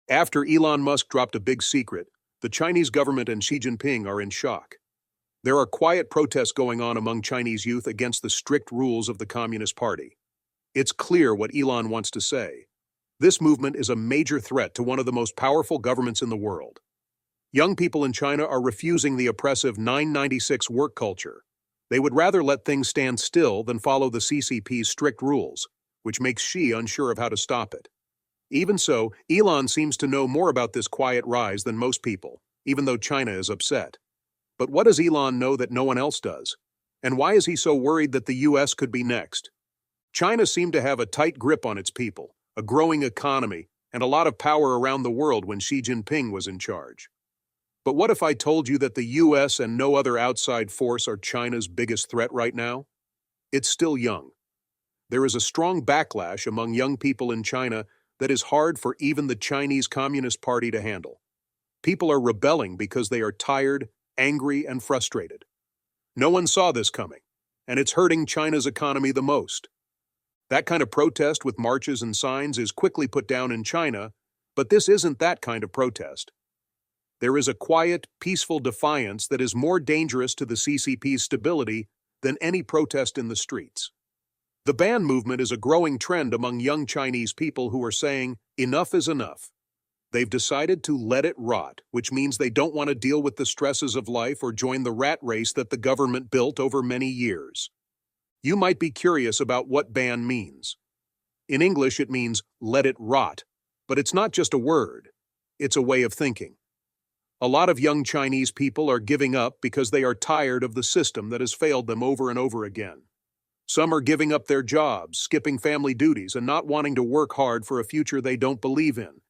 After Elon Musk dropped a big secret, the Chinese government and Xi Jinping are in shock. There are quiet protests going on among Chinese youth against the strict rules of the Communist Party. It's clear what Elon wants to say. This movement is a major threat to one of the most powerful governments in the world. Young people in China are refusing the oppressive 996 work culture. They would rather let things stand still than follow the CCP's strict rules, which makes Xi unsure of how to stop it. Even so, Elon seems to know more about this quiet rise than most people, even though China is upset. But what does Elon know that no one else does? And why is he so worried that the US could be next? China seemed to have a tight grip on its people, a growing economy, and a lot of power around the world when Xi Jinping was in charge. But what if I told you that the US and no other outside force are China's biggest threat right now? It's still young. There is a strong backlash among young people in China that is hard for even the Chinese Communist Party to handle. People are rebelling because they are tired, angry, and frustrated. No one saw this coming, and it's hurting China's economy the most. That kind of protest with marches and signs is quickly put down in China, but this isn't that kind of protest. There is a quiet, peaceful defiance that is more dangerous to the CCP's stability than any protest in the streets. The ban movement is a growing trend among young Chinese people who are saying, enough is enough. They've decided to let it rot, which means they don't want to deal with the stresses of life or join the rat race that the government built over many years. You might be curious about what ban means. In English, it means let it rot, but it's not just a word. It's a way of thinking. A lot of young Chinese people are giving up because they are tired of the system that has failed them over and over again. Some are giving up their jobs, skipping family duties, and not wanting to work hard for a future they don't believe in.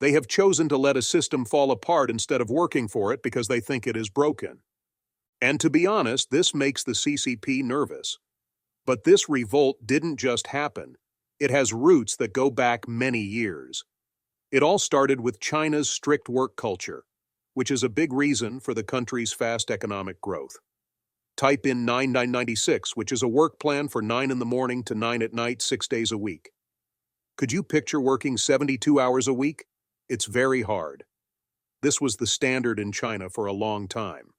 They have chosen to let a system fall apart instead of working for it because they think it is broken. And to be honest, this makes the CCP nervous. But this revolt didn't just happen. It has roots that go back many years. It all started with China's strict work culture, which is a big reason for the country's fast economic growth. Type in 9996, which is a work plan for 9 in the morning to 9 at night, 6 days a week. Could you picture working 72 hours a week? It's very hard. This was the standard in China for a long time.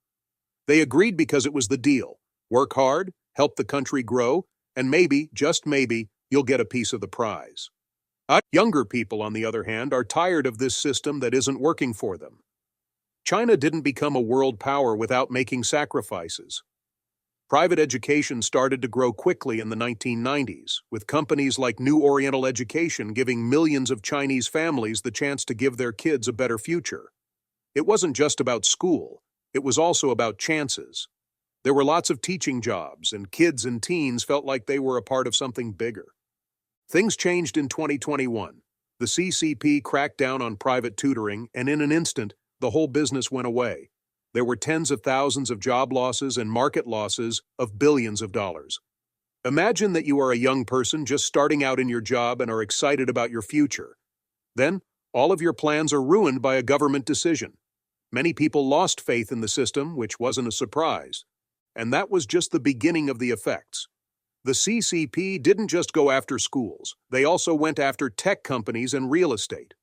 They agreed because it was the deal. Work hard, help the country grow, and maybe, just maybe, you'll get a piece of the prize. Younger people, on the other hand, are tired of this system that isn't working for them. China didn't become a world power without making sacrifices. Private education started to grow quickly in the 1990s, with companies like New Oriental Education giving millions of Chinese families the chance to give their kids a better future. It wasn't just about school, it was also about chances. There were lots of teaching jobs, and kids and teens felt like they were a part of something bigger. Things changed in 2021. The CCP cracked down on private tutoring, and in an instant, the whole business went away. There were tens of thousands of job losses and market losses of billions of dollars. Imagine that you are a young person just starting out in your job and are excited about your future. Then, all of your plans are ruined by a government decision. Many people lost faith in the system, which wasn't a surprise. And that was just the beginning of the effects. The CCP didn't just go after schools. They also went after tech companies and real estate.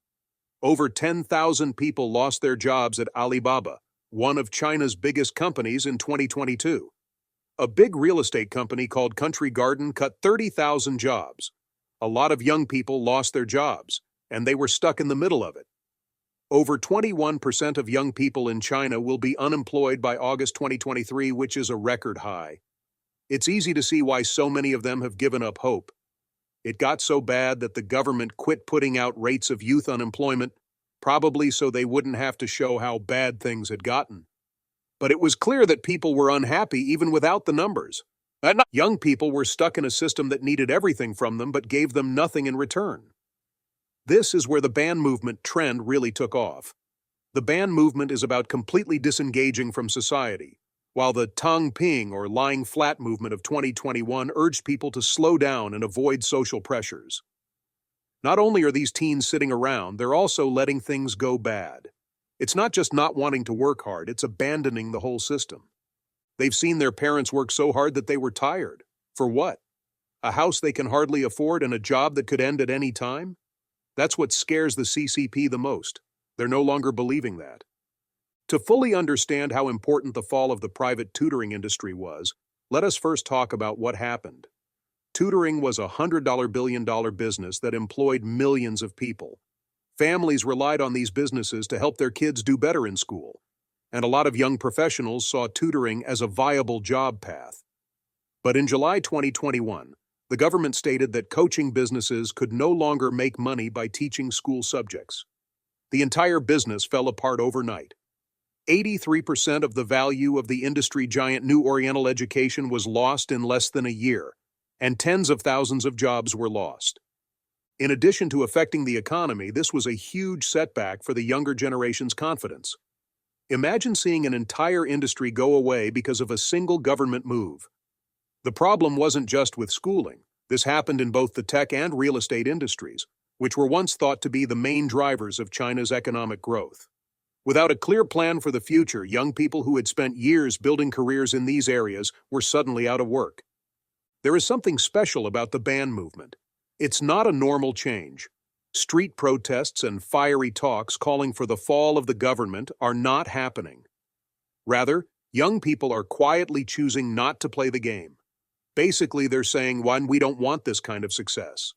Over 10,000 people lost their jobs at Alibaba, one of China's biggest companies, in 2022. A big real estate company called Country Garden cut 30,000 jobs. A lot of young people lost their jobs, and they were stuck in the middle of it. Over 21% of young people in China will be unemployed by August 2023, which is a record high. It's easy to see why so many of them have given up hope. It got so bad that the government quit putting out rates of youth unemployment, probably so they wouldn't have to show how bad things had gotten. But it was clear that people were unhappy even without the numbers. Young people were stuck in a system that needed everything from them but gave them nothing in return. This is where the ban movement trend really took off. The ban movement is about completely disengaging from society, while the Tang Ping or lying flat movement of 2021 urged people to slow down and avoid social pressures. Not only are these teens sitting around, they're also letting things go bad. It's not just not wanting to work hard, it's abandoning the whole system. They've seen their parents work so hard that they were tired. For what? A house they can hardly afford and a job that could end at any time? That's what scares the CCP the most. They're no longer believing that. To fully understand how important the fall of the private tutoring industry was, let us first talk about what happened. Tutoring was a $100 billion business that employed millions of people. Families relied on these businesses to help their kids do better in school, and a lot of young professionals saw tutoring as a viable job path. But in July 2021, the government stated that coaching businesses could no longer make money by teaching school subjects. The entire business fell apart overnight. 83% of the value of the industry giant New Oriental Education was lost in less than a year, and tens of thousands of jobs were lost. In addition to affecting the economy, this was a huge setback for the younger generation's confidence. Imagine seeing an entire industry go away because of a single government move. The problem wasn't just with schooling. This happened in both the tech and real estate industries, which were once thought to be the main drivers of China's economic growth. Without a clear plan for the future, young people who had spent years building careers in these areas were suddenly out of work. There is something special about the ban movement. It's not a normal change. Street protests and fiery talks calling for the fall of the government are not happening. Rather, young people are quietly choosing not to play the game. Basically, they're saying, "One, we don't want this kind of success."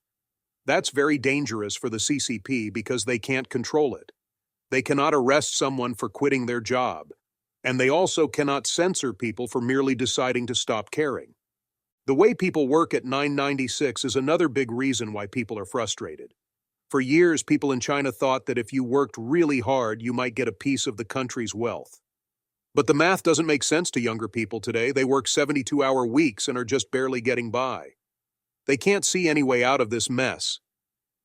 That's very dangerous for the CCP because they can't control it. They cannot arrest someone for quitting their job, and they also cannot censor people for merely deciding to stop caring. The way people work at 996 is another big reason why people are frustrated. For years, people in China thought that if you worked really hard, you might get a piece of the country's wealth. But the math doesn't make sense to younger people today. They work 72-hour weeks and are just barely getting by. They can't see any way out of this mess.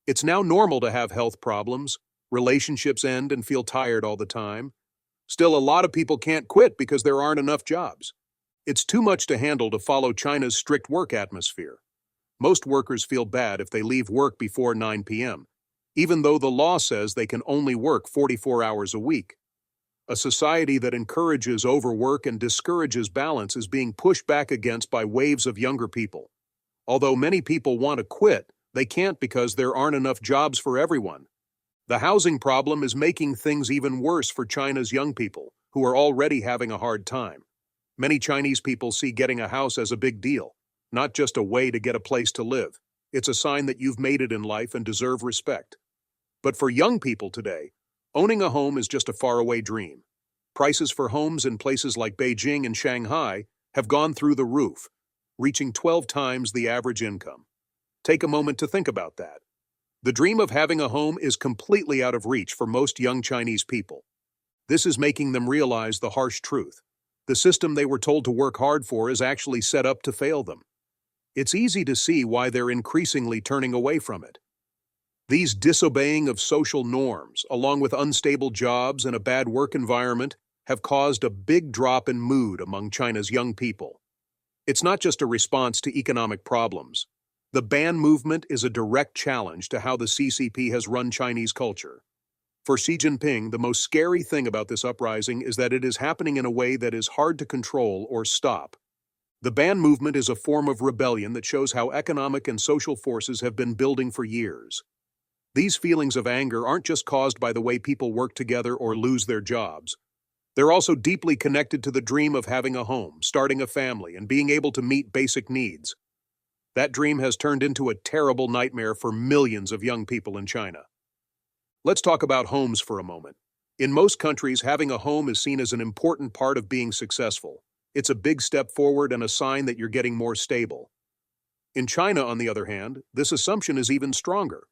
It's now normal to have health problems. Relationships end and feel tired all the time. Still, a lot of people can't quit because there aren't enough jobs. It's too much to handle to follow China's strict work atmosphere. Most workers feel bad if they leave work before 9 p.m., even though the law says they can only work 44 hours a week. A society that encourages overwork and discourages balance is being pushed back against by waves of younger people. Although many people want to quit, they can't because there aren't enough jobs for everyone. The housing problem is making things even worse for China's young people, who are already having a hard time. Many Chinese people see getting a house as a big deal, not just a way to get a place to live. It's a sign that you've made it in life and deserve respect. But for young people today, owning a home is just a faraway dream. Prices for homes in places like Beijing and Shanghai have gone through the roof, reaching 12 times the average income. Take a moment to think about that. The dream of having a home is completely out of reach for most young Chinese people. This is making them realize the harsh truth. The system they were told to work hard for is actually set up to fail them. It's easy to see why they're increasingly turning away from it. These disobeying of social norms, along with unstable jobs and a bad work environment, have caused a big drop in mood among China's young people. It's not just a response to economic problems. The ban movement is a direct challenge to how the CCP has run Chinese culture. For Xi Jinping, the most scary thing about this uprising is that it is happening in a way that is hard to control or stop. The ban movement is a form of rebellion that shows how economic and social forces have been building for years. These feelings of anger aren't just caused by the way people work together or lose their jobs. They're also deeply connected to the dream of having a home, starting a family, and being able to meet basic needs. That dream has turned into a terrible nightmare for millions of young people in China. Let's talk about homes for a moment. In most countries, having a home is seen as an important part of being successful. It's a big step forward and a sign that you're getting more stable. In China, on the other hand, this assumption is even stronger.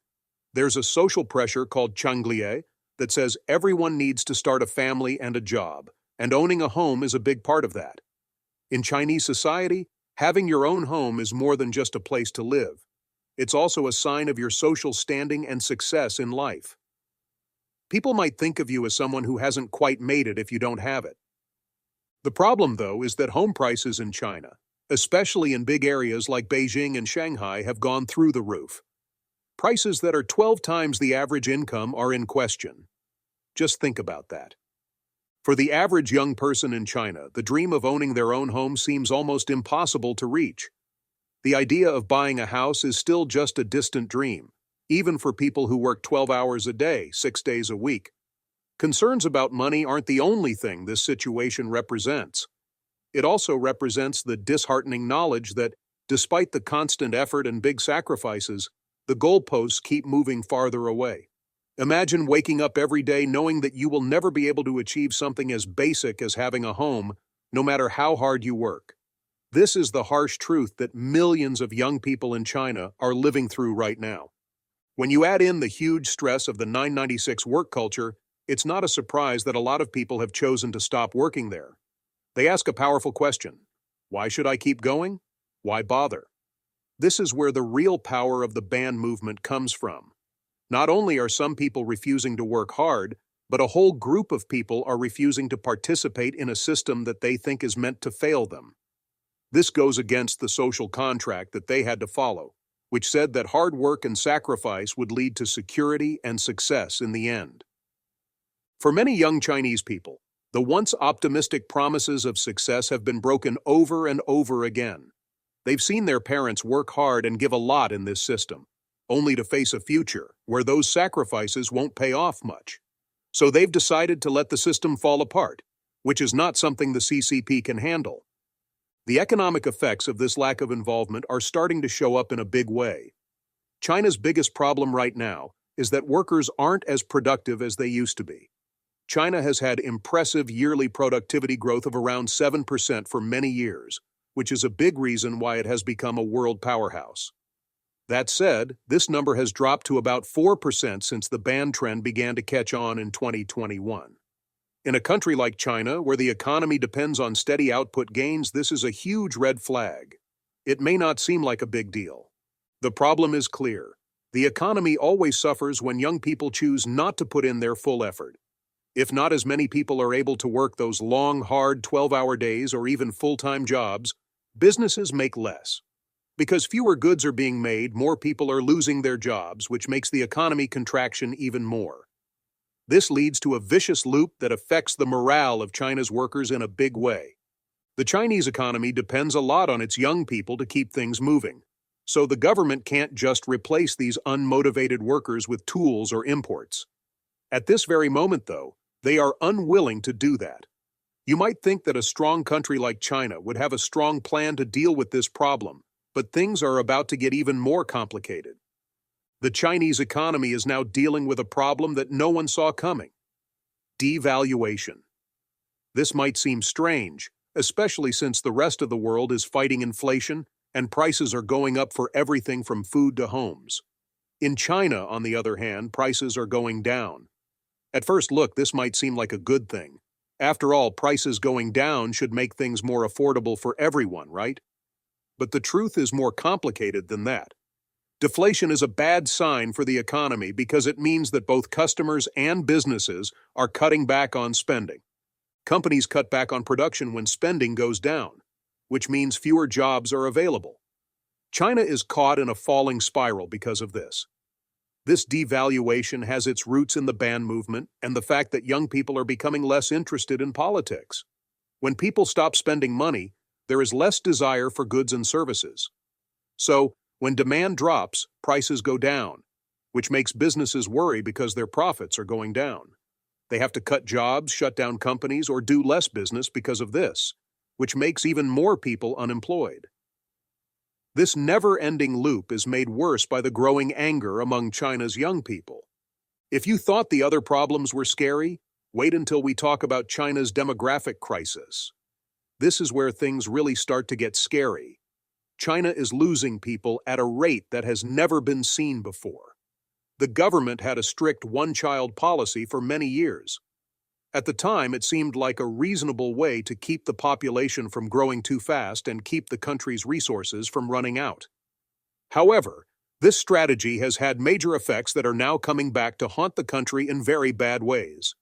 There's a social pressure called changlier that says everyone needs to start a family and a job, and owning a home is a big part of that. In Chinese society, having your own home is more than just a place to live. It's also a sign of your social standing and success in life. People might think of you as someone who hasn't quite made it if you don't have it. The problem, though, is that home prices in China, especially in big areas like Beijing and Shanghai, have gone through the roof. Prices that are 12 times the average income are in question. Just think about that. For the average young person in China, the dream of owning their own home seems almost impossible to reach. The idea of buying a house is still just a distant dream. even for people who work 12 hours a day, 6 days a week. Concerns about money aren't the only thing this situation represents. It also represents the disheartening knowledge that, despite the constant effort and big sacrifices, the goalposts keep moving farther away. Imagine waking up every day knowing that you will never be able to achieve something as basic as having a home, no matter how hard you work. This is the harsh truth that millions of young people in China are living through right now. When you add in the huge stress of the 996 work culture, it's not a surprise that a lot of people have chosen to stop working there. They ask a powerful question: why should I keep going? Why bother? This is where the real power of the ban movement comes from. Not only are some people refusing to work hard, but a whole group of people are refusing to participate in a system that they think is meant to fail them. This goes against the social contract that they had to follow, which said that hard work and sacrifice would lead to security and success in the end. For many young Chinese people, the once optimistic promises of success have been broken over and over again. They've seen their parents work hard and give a lot in this system, only to face a future where those sacrifices won't pay off much. So they've decided to let the system fall apart, which is not something the CCP can handle. The economic effects of this lack of involvement are starting to show up in a big way. China's biggest problem right now is that workers aren't as productive as they used to be. China has had impressive yearly productivity growth of around 7% for many years, which is a big reason why it has become a world powerhouse. That said, this number has dropped to about 4% since the ban trend began to catch on in 2021. In a country like China, where the economy depends on steady output gains, this is a huge red flag. It may not seem like a big deal. The problem is clear. The economy always suffers when young people choose not to put in their full effort. If not as many people are able to work those long, hard 12-hour days or even full-time jobs, businesses make less. Because fewer goods are being made, more people are losing their jobs, which makes the economy contraction even more. This leads to a vicious loop that affects the morale of China's workers in a big way. The Chinese economy depends a lot on its young people to keep things moving, so the government can't just replace these unmotivated workers with tools or imports. At this very moment, though, they are unwilling to do that. You might think that a strong country like China would have a strong plan to deal with this problem, but things are about to get even more complicated. The Chinese economy is now dealing with a problem that no one saw coming: devaluation. This might seem strange, especially since the rest of the world is fighting inflation and prices are going up for everything from food to homes. In China, on the other hand, prices are going down. At first look, this might seem like a good thing. After all, prices going down should make things more affordable for everyone, right? But the truth is more complicated than that. Deflation is a bad sign for the economy because it means that both customers and businesses are cutting back on spending. Companies cut back on production when spending goes down, which means fewer jobs are available. China is caught in a falling spiral because of this. This devaluation has its roots in the ban movement and the fact that young people are becoming less interested in politics. When people stop spending money, there is less desire for goods and services. So, when demand drops, prices go down, which makes businesses worry because their profits are going down. They have to cut jobs, shut down companies, or do less business because of this, which makes even more people unemployed. This never-ending loop is made worse by the growing anger among China's young people. If you thought the other problems were scary, wait until we talk about China's demographic crisis. This is where things really start to get scary. China is losing people at a rate that has never been seen before. The government had a strict one-child policy for many years. At the time, it seemed like a reasonable way to keep the population from growing too fast and keep the country's resources from running out. However, this strategy has had major effects that are now coming back to haunt the country in very bad ways.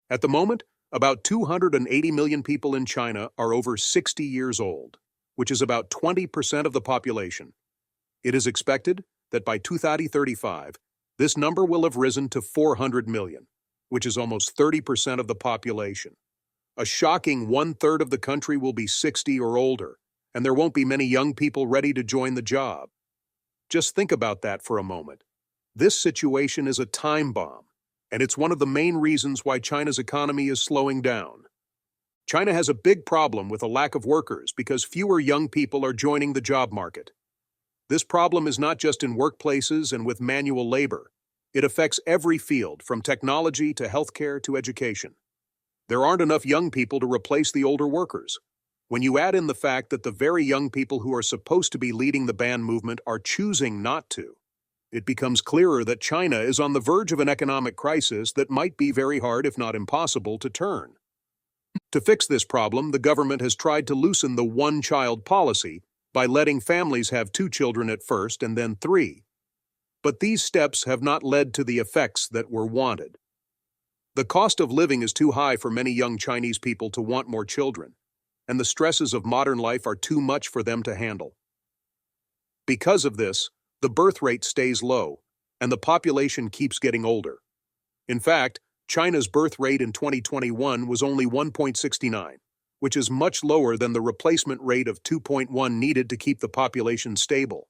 At the moment, about 280 million people in China are over 60 years old, which is about 20% of the population. It is expected that by 2035, this number will have risen to 400 million, which is almost 30% of the population. A shocking 1/3 of the country will be 60 or older, and there won't be many young people ready to join the job. Just think about that for a moment. This situation is a time bomb, and it's one of the main reasons why China's economy is slowing down. China has a big problem with a lack of workers because fewer young people are joining the job market. This problem is not just in workplaces and with manual labor. It affects every field, from technology to healthcare to education. There aren't enough young people to replace the older workers. When you add in the fact that the very young people who are supposed to be leading the ban movement are choosing not to, it becomes clearer that China is on the verge of an economic crisis that might be very hard, if not impossible, to turn. To fix this problem, the government has tried to loosen the one-child policy by letting families have 2 children at first and then 3. But these steps have not led to the effects that were wanted. The cost of living is too high for many young Chinese people to want more children, and the stresses of modern life are too much for them to handle. Because of this, the birth rate stays low, and the population keeps getting older. In fact, China's birth rate in 2021 was only 1.69, which is much lower than the replacement rate of 2.1 needed to keep the population stable.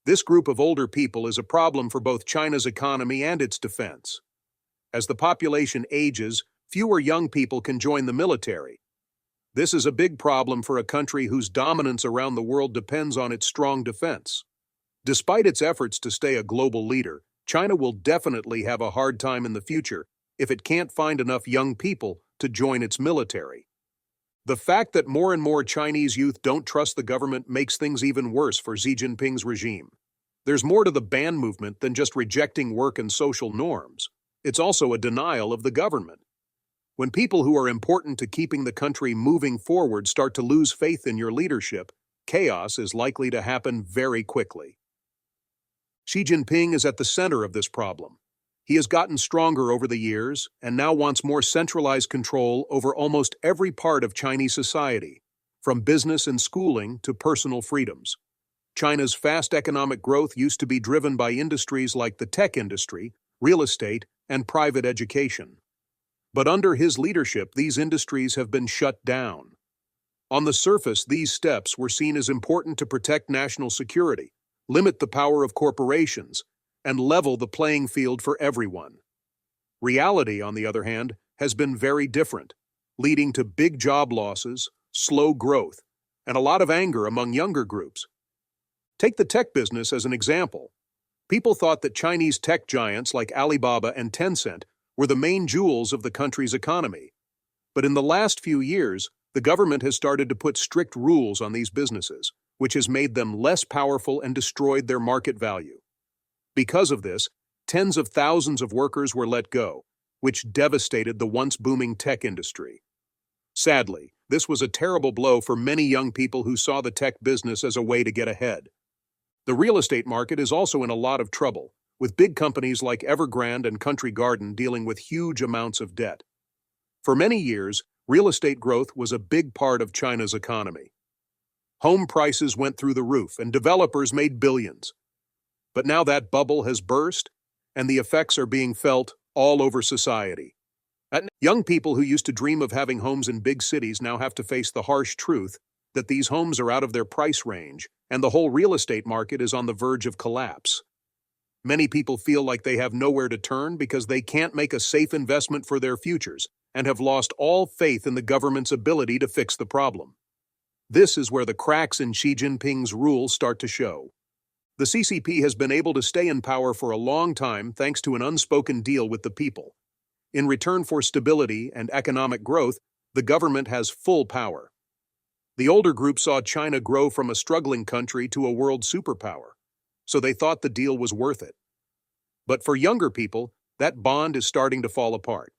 This group of older people is a problem for both China's economy and its defense. As the population ages, fewer young people can join the military. This is a big problem for a country whose dominance around the world depends on its strong defense. Despite its efforts to stay a global leader, China will definitely have a hard time in the future if it can't find enough young people to join its military. The fact that more and more Chinese youth don't trust the government makes things even worse for Xi Jinping's regime. There's more to the ban movement than just rejecting work and social norms. It's also a denial of the government. When people who are important to keeping the country moving forward start to lose faith in your leadership, chaos is likely to happen very quickly. Xi Jinping is at the center of this problem. He has gotten stronger over the years and now wants more centralized control over almost every part of Chinese society, from business and schooling to personal freedoms. China's fast economic growth used to be driven by industries like the tech industry, real estate, and private education. But under his leadership, these industries have been shut down. On the surface, these steps were seen as important to protect national security, limit the power of corporations, and level the playing field for everyone. Reality, on the other hand, has been very different, leading to big job losses, slow growth, and a lot of anger among younger groups. Take the tech business as an example. People thought that Chinese tech giants like Alibaba and Tencent were the main jewels of the country's economy. But in the last few years, the government has started to put strict rules on these businesses, which has made them less powerful and destroyed their market value. Because of this, tens of thousands of workers were let go, which devastated the once booming tech industry. Sadly, this was a terrible blow for many young people who saw the tech business as a way to get ahead. The real estate market is also in a lot of trouble, with big companies like Evergrande and Country Garden dealing with huge amounts of debt. For many years, real estate growth was a big part of China's economy. Home prices went through the roof and developers made billions. But now that bubble has burst, and the effects are being felt all over society. Young people who used to dream of having homes in big cities now have to face the harsh truth that these homes are out of their price range, and the whole real estate market is on the verge of collapse. Many people feel like they have nowhere to turn because they can't make a safe investment for their futures and have lost all faith in the government's ability to fix the problem. This is where the cracks in Xi Jinping's rule start to show. The CCP has been able to stay in power for a long time thanks to an unspoken deal with the people. In return for stability and economic growth, the government has full power. The older group saw China grow from a struggling country to a world superpower, so they thought the deal was worth it. But for younger people, that bond is starting to fall apart.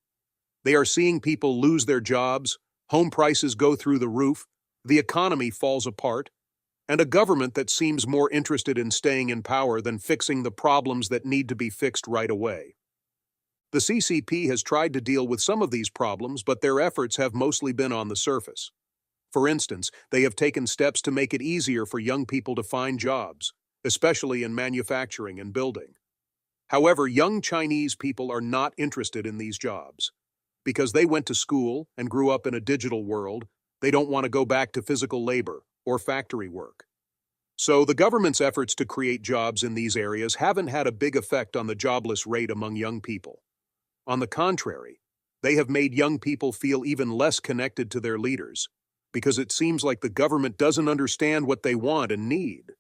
They are seeing people lose their jobs, home prices go through the roof, the economy falls apart, and a government that seems more interested in staying in power than fixing the problems that need to be fixed right away. The CCP has tried to deal with some of these problems, but their efforts have mostly been on the surface. For instance, they have taken steps to make it easier for young people to find jobs, especially in manufacturing and building. However, young Chinese people are not interested in these jobs. Because they went to school and grew up in a digital world, they don't want to go back to physical labor or factory work. So the government's efforts to create jobs in these areas haven't had a big effect on the jobless rate among young people. On the contrary, they have made young people feel even less connected to their leaders, because it seems like the government doesn't understand what they want and need.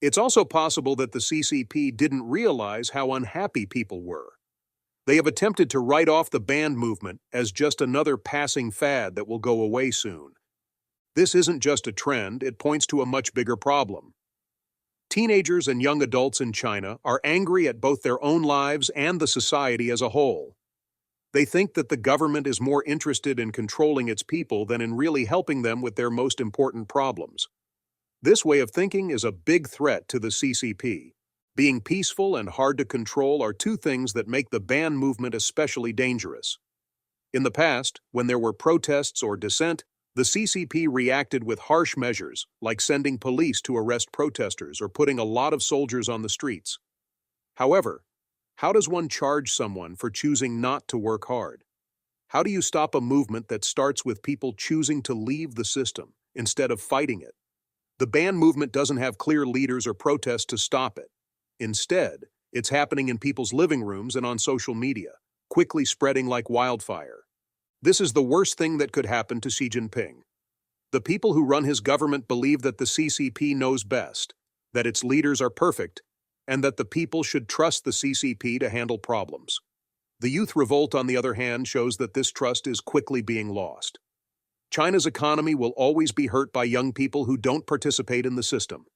It's also possible that the CCP didn't realize how unhappy people were. They have attempted to write off the ban movement as just another passing fad that will go away soon. This isn't just a trend, it points to a much bigger problem. Teenagers and young adults in China are angry at both their own lives and the society as a whole. They think that the government is more interested in controlling its people than in really helping them with their most important problems. This way of thinking is a big threat to the CCP. Being peaceful and hard to control are two things that make the ban movement especially dangerous. In the past, when there were protests or dissent, the CCP reacted with harsh measures, like sending police to arrest protesters or putting a lot of soldiers on the streets. However, how does one charge someone for choosing not to work hard? How do you stop a movement that starts with people choosing to leave the system instead of fighting it? The ban movement doesn't have clear leaders or protests to stop it. Instead, it's happening in people's living rooms and on social media, quickly spreading like wildfire. This is the worst thing that could happen to Xi Jinping. The people who run his government believe that the CCP knows best, that its leaders are perfect, and that the people should trust the CCP to handle problems. The youth revolt, on the other hand, shows that this trust is quickly being lost. China's economy will always be hurt by young people who don't participate in the system.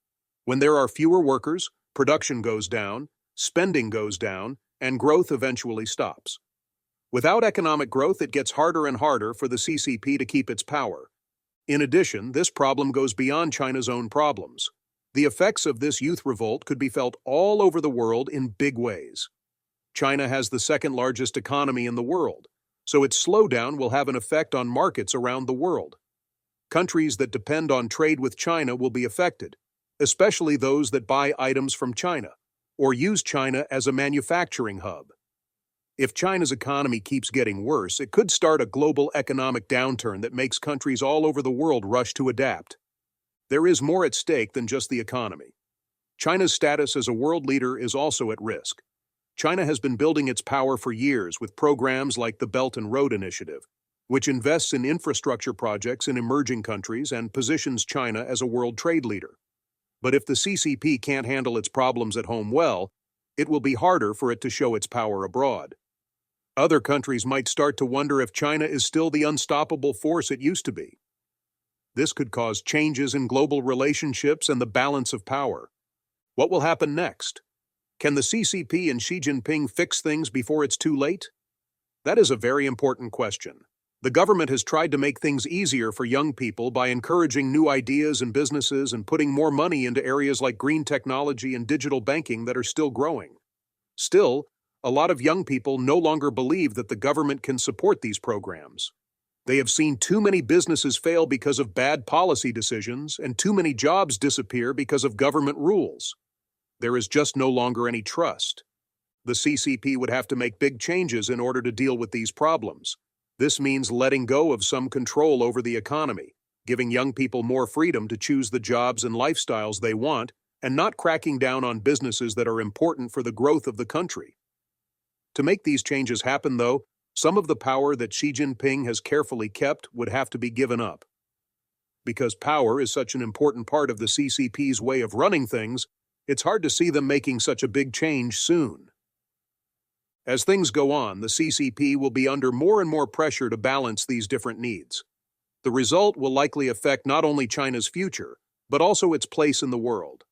When there are fewer workers, production goes down, spending goes down, and growth eventually stops. Without economic growth, it gets harder and harder for the CCP to keep its power. In addition, this problem goes beyond China's own problems. The effects of this youth revolt could be felt all over the world in big ways. China has the second largest economy in the world, so its slowdown will have an effect on markets around the world. Countries that depend on trade with China will be affected, especially those that buy items from China or use China as a manufacturing hub. If China's economy keeps getting worse, it could start a global economic downturn that makes countries all over the world rush to adapt. There is more at stake than just the economy. China's status as a world leader is also at risk. China has been building its power for years with programs like the Belt and Road Initiative, which invests in infrastructure projects in emerging countries and positions China as a world trade leader. But if the CCP can't handle its problems at home well, it will be harder for it to show its power abroad. Other countries might start to wonder if China is still the unstoppable force it used to be. This could cause changes in global relationships and the balance of power. What will happen next? Can the CCP and Xi Jinping fix things before it's too late? That is a very important question. The government has tried to make things easier for young people by encouraging new ideas and businesses and putting more money into areas like green technology and digital banking that are still growing. Still, a lot of young people no longer believe that the government can support these programs. They have seen too many businesses fail because of bad policy decisions and too many jobs disappear because of government rules. There is just no longer any trust. The CCP would have to make big changes in order to deal with these problems. This means letting go of some control over the economy, giving young people more freedom to choose the jobs and lifestyles they want, and not cracking down on businesses that are important for the growth of the country. To make these changes happen, though, some of the power that Xi Jinping has carefully kept would have to be given up. Because power is such an important part of the CCP's way of running things, it's hard to see them making such a big change soon. As things go on, the CCP will be under more and more pressure to balance these different needs. The result will likely affect not only China's future, but also its place in the world.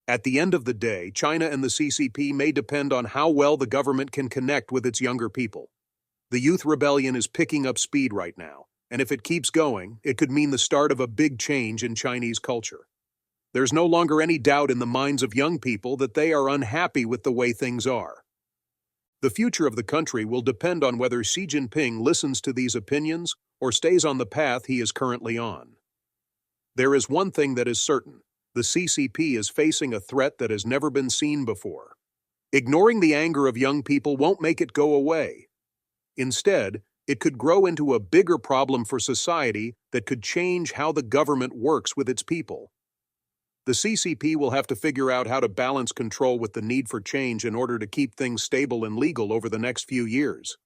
At the end of the day, China and the CCP may depend on how well the government can connect with its younger people. The youth rebellion is picking up speed right now, and if it keeps going, it could mean the start of a big change in Chinese culture. There's no longer any doubt in the minds of young people that they are unhappy with the way things are. The future of the country will depend on whether Xi Jinping listens to these opinions or stays on the path he is currently on. There is one thing that is certain. The CCP is facing a threat that has never been seen before. Ignoring the anger of young people won't make it go away. Instead, it could grow into a bigger problem for society that could change how the government works with its people. The CCP will have to figure out how to balance control with the need for change in order to keep things stable and legal over the next few years.